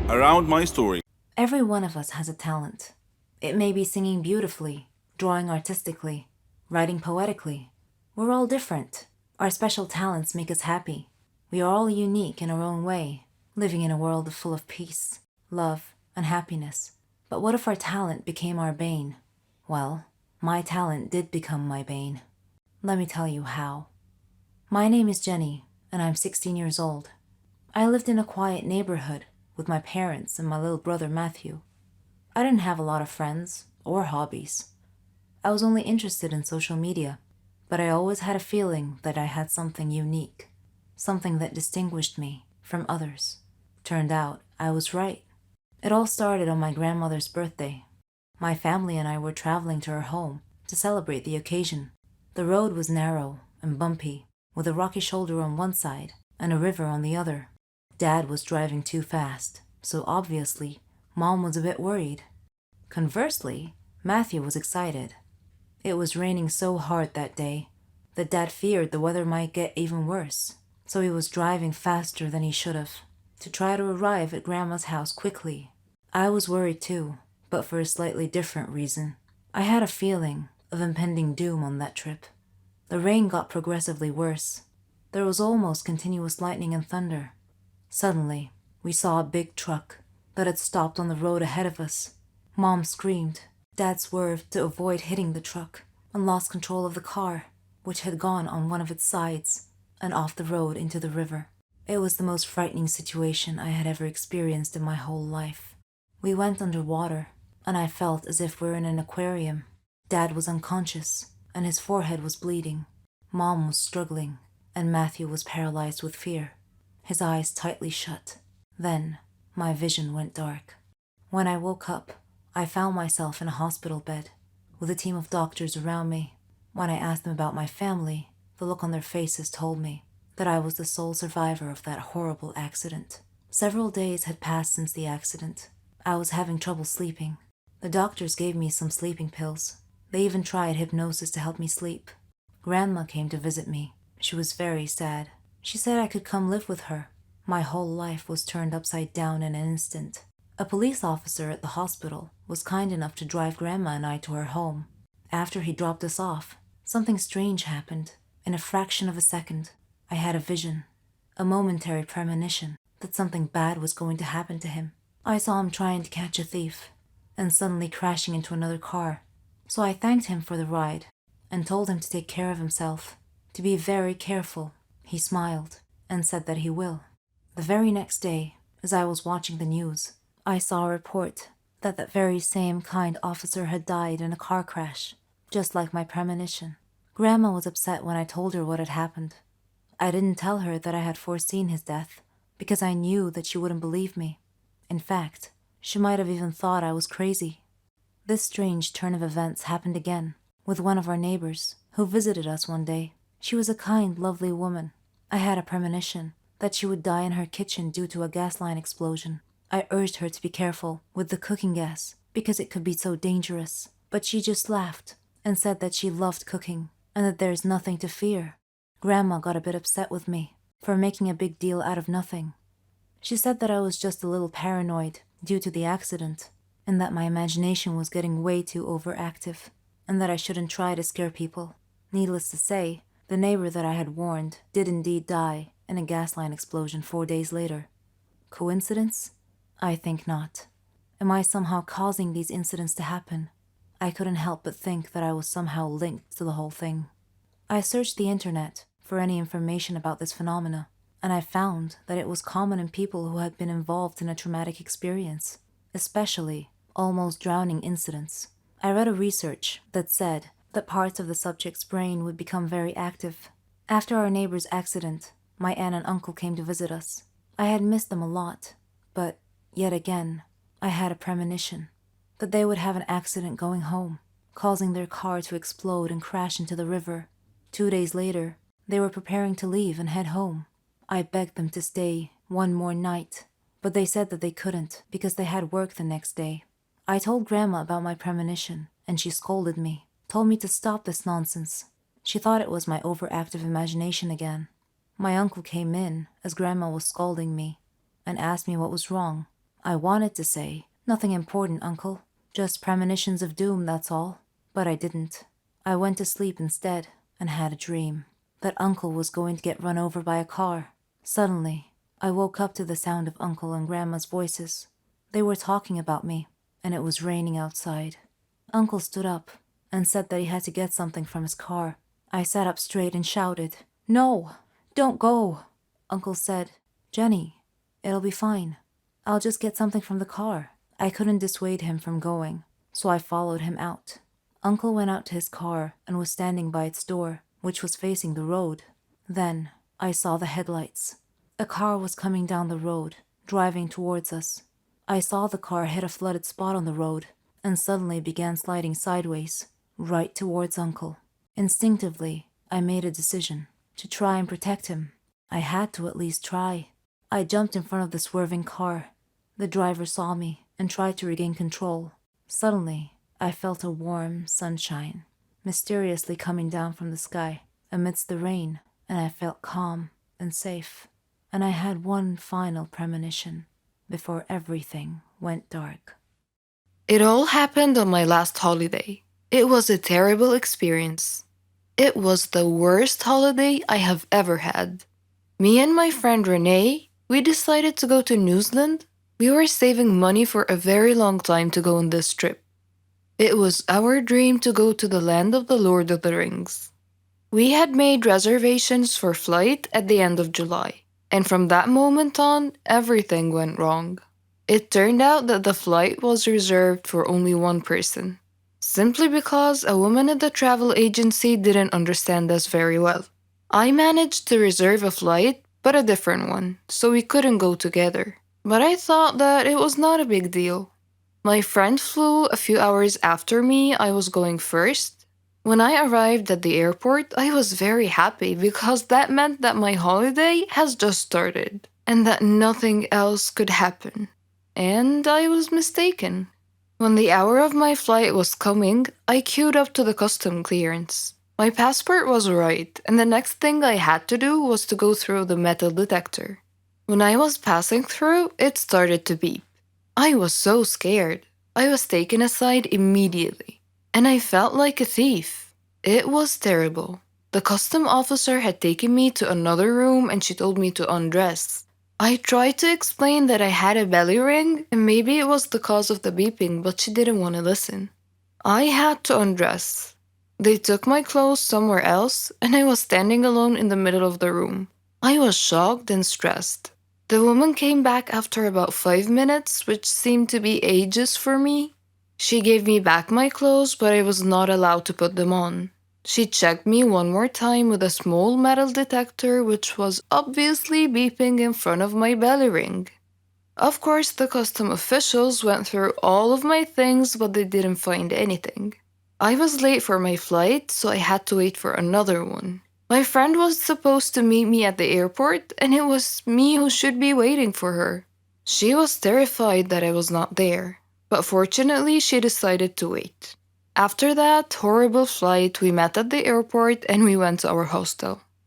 around my story. Every one of us has a talent. It may be singing beautifully, drawing artistically, writing poetically. We're all different. Our special talents make us happy. We are all unique in our own way, living in a world full of peace, love, and happiness. But what if our talent became our bane? Well, my talent did become my bane. Let me tell you how. My name is Jenny, and I'm 16 years old. I lived in a quiet neighborhood with my parents and my little brother Matthew. I didn't have a lot of friends or hobbies. I was only interested in social media, but I always had a feeling that I had something unique, something that distinguished me from others. Turned out I was right. It all started on my grandmother's birthday. My family and I were traveling to her home to celebrate the occasion. The road was narrow and bumpy, with a rocky shoulder on one side and a river on the other. Dad was driving too fast, so obviously, Mom was a bit worried. Conversely, Matthew was excited. It was raining so hard that day that Dad feared the weather might get even worse, so he was driving faster than he should have to try to arrive at Grandma's house quickly. I was worried too, but for a slightly different reason. I had a feeling of impending doom on that trip. The rain got progressively worse. There was almost continuous lightning and thunder. Suddenly, we saw a big truck that had stopped on the road ahead of us. Mom screamed. Dad swerved to avoid hitting the truck and lost control of the car, which had gone on one of its sides and off the road into the river. It was the most frightening situation I had ever experienced in my whole life. We went underwater, and I felt as if we were in an aquarium. Dad was unconscious, and his forehead was bleeding. Mom was struggling, and Matthew was paralyzed with fear, his eyes tightly shut. Then, my vision went dark. When I woke up, I found myself in a hospital bed, with a team of doctors around me. When I asked them about my family, the look on their faces told me that I was the sole survivor of that horrible accident. Several days had passed since the accident. I was having trouble sleeping. The doctors gave me some sleeping pills. They even tried hypnosis to help me sleep. Grandma came to visit me. She was very sad. She said I could come live with her. My whole life was turned upside down in an instant. A police officer at the hospital was kind enough to drive Grandma and I to her home. After he dropped us off, something strange happened. In a fraction of a second, I had a vision, a momentary premonition that something bad was going to happen to him. I saw him trying to catch a thief, and suddenly crashing into another car. So I thanked him for the ride, and told him to take care of himself, to be very careful. He smiled, and said that he will. The very next day, as I was watching the news, I saw a report that that very same kind officer had died in a car crash, just like my premonition. Grandma was upset when I told her what had happened. I didn't tell her that I had foreseen his death, because I knew that she wouldn't believe me. In fact, she might have even thought I was crazy. This strange turn of events happened again, with one of our neighbors, who visited us one day. She was a kind, lovely woman. I had a premonition that she would die in her kitchen due to a gas line explosion. I urged her to be careful with the cooking gas, because it could be so dangerous. But she just laughed and said that she loved cooking, and that there's nothing to fear. Grandma got a bit upset with me for making a big deal out of nothing. She said that I was just a little paranoid due to the accident, and that my imagination was getting way too overactive, and that I shouldn't try to scare people. Needless to say, the neighbor that I had warned did indeed die in a gas line explosion 4 days later. Coincidence? I think not. Am I somehow causing these incidents to happen? I couldn't help but think that I was somehow linked to the whole thing. I searched the internet for any information about this phenomena, and I found that it was common in people who had been involved in a traumatic experience, especially almost drowning incidents. I read a research that said that parts of the subject's brain would become very active. After our neighbor's accident, my aunt and uncle came to visit us. I had missed them a lot, but yet again, I had a premonition that they would have an accident going home, causing their car to explode and crash into the river. 2 days later, they were preparing to leave and head home. I begged them to stay one more night, but they said that they couldn't because they had work the next day. I told Grandma about my premonition, and she scolded me, told me to stop this nonsense. She thought it was my overactive imagination again. My uncle came in as Grandma was scolding me and asked me what was wrong. I wanted to say, "Nothing important, Uncle. Just premonitions of doom, that's all." But I didn't. I went to sleep instead and had a dream that Uncle was going to get run over by a car. Suddenly, I woke up to the sound of Uncle and Grandma's voices. They were talking about me, and it was raining outside. Uncle stood up and said that he had to get something from his car. I sat up straight and shouted, "No, don't go." Uncle said, "Jenny, it'll be fine. I'll just get something from the car." I couldn't dissuade him from going, so I followed him out. Uncle went out to his car and was standing by its door, which was facing the road. Then I saw the headlights. A car was coming down the road, driving towards us. I saw the car hit a flooded spot on the road and suddenly began sliding sideways, right towards Uncle. Instinctively, I made a decision to try and protect him. I had to at least try. I jumped in front of the swerving car. The driver saw me and tried to regain control. Suddenly, I felt a warm sunshine mysteriously coming down from the sky amidst the rain, and I felt calm and safe. And I had one final premonition before everything went dark. It all happened on my last holiday. It was a terrible experience. It was the worst holiday I have ever had. Me and my friend Renee, we decided to go to New Zealand. We were saving money for a very long time to go on this trip. It was our dream to go to the land of the Lord of the Rings. We had made reservations for flight at the end of July, and from that moment on, everything went wrong. It turned out that the flight was reserved for only one person, simply because a woman at the travel agency didn't understand us very well. I managed to reserve a flight, but a different one, so we couldn't go together. But I thought that it was not a big deal. My friend flew a few hours after me. I was going first. When I arrived at the airport, I was very happy because that meant that my holiday has just started and that nothing else could happen. And I was mistaken. When the hour of my flight was coming, I queued up to the custom clearance. My passport was right, and the next thing I had to do was to go through the metal detector. When I was passing through, it started to beep. I was so scared. I was taken aside immediately, and I felt like a thief. It was terrible. The custom officer had taken me to another room and she told me to undress. I tried to explain that I had a belly ring and maybe it was the cause of the beeping, but she didn't want to listen. I had to undress. They took my clothes somewhere else, and I was standing alone in the middle of the room. I was shocked and stressed. The woman came back after about 5 minutes, which seemed to be ages for me. She gave me back my clothes, but I was not allowed to put them on. She checked me one more time with a small metal detector, which was obviously beeping in front of my belly ring. Of course, the custom officials went through all of my things, but they didn't find anything. I was late for my flight, so I had to wait for another one. My friend was supposed to meet me at the airport, and it was me who should be waiting for her. She was terrified that I was not there, but fortunately she decided to wait. After that horrible flight, we met at the airport and we went to our hostel.